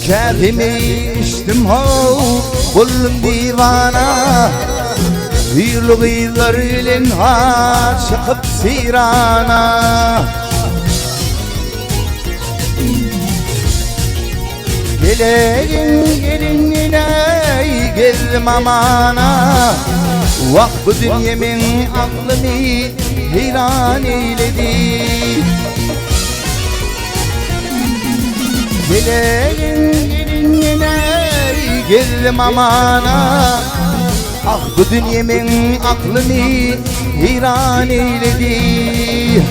kâfimi içtim ho, buldum divana. Hürlüğüler ilin ha çıkıp sirana. Gelin iney geldim amana. Vah bu dünyemin aklımı heyran eyledi. Gelin iney geldim amana. Ah bu dünyemin aklını heyran eyledi.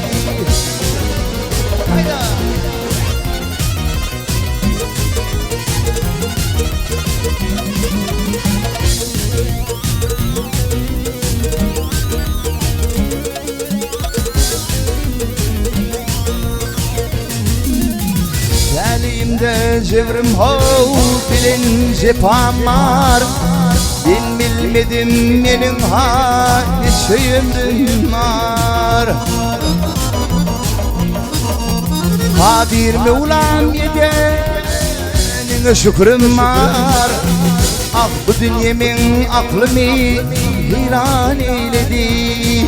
Elimde cevrim ho bilince pamar. Ben bilmedim benim ha içeyimdim var. Kadir Mevlam yedenine şükrüm var. Ah bu dünyemin aklımı heyran eyledi.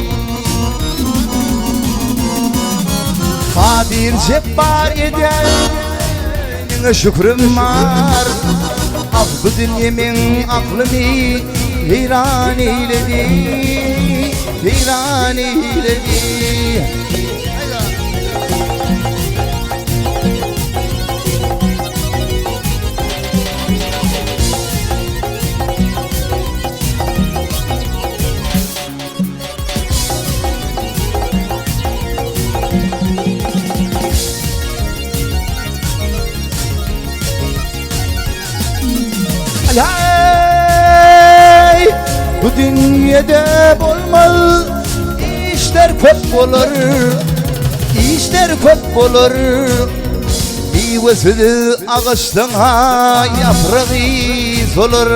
Kadir Cebbar yedenine şükrüm var. Ah bu dünyemin aklımı heyran eyledi, heyran eyledi. Hey, bu dünyada bolmal işler köp olur, işler köp olur. Meyvesi ağaçtan ha yaprağı olur.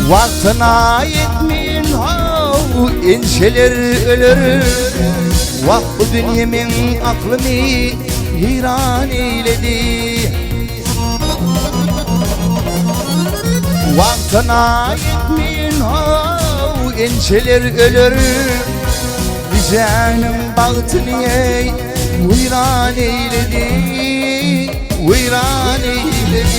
Vaktına yetmeyin ha enşeler ölür. Vah bu dünyemin aklımı heyran eyledi. Vaktına yetmeyin ha enşeler ölür. Nicenin bahtını heyran eyledi, heyran eyledi.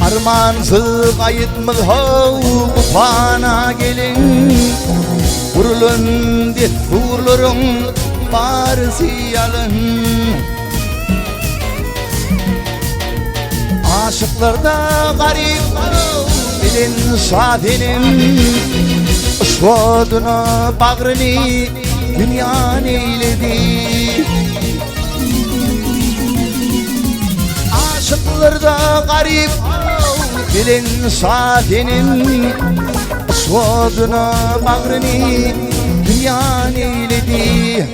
Armansız ayıtmız ho bu fana gelin. Vurulun dit vurulun barısı yalın. Aşıklarda garip bilin şadinin. Işvodunu bağrını dünyan eyledi. Aşıklarda garip bilin şadinin. Işvodunu bağrını dünyan eyledi.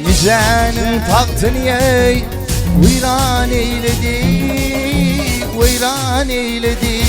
Nicenin tahtını heyran eyledi, heyran eyledi.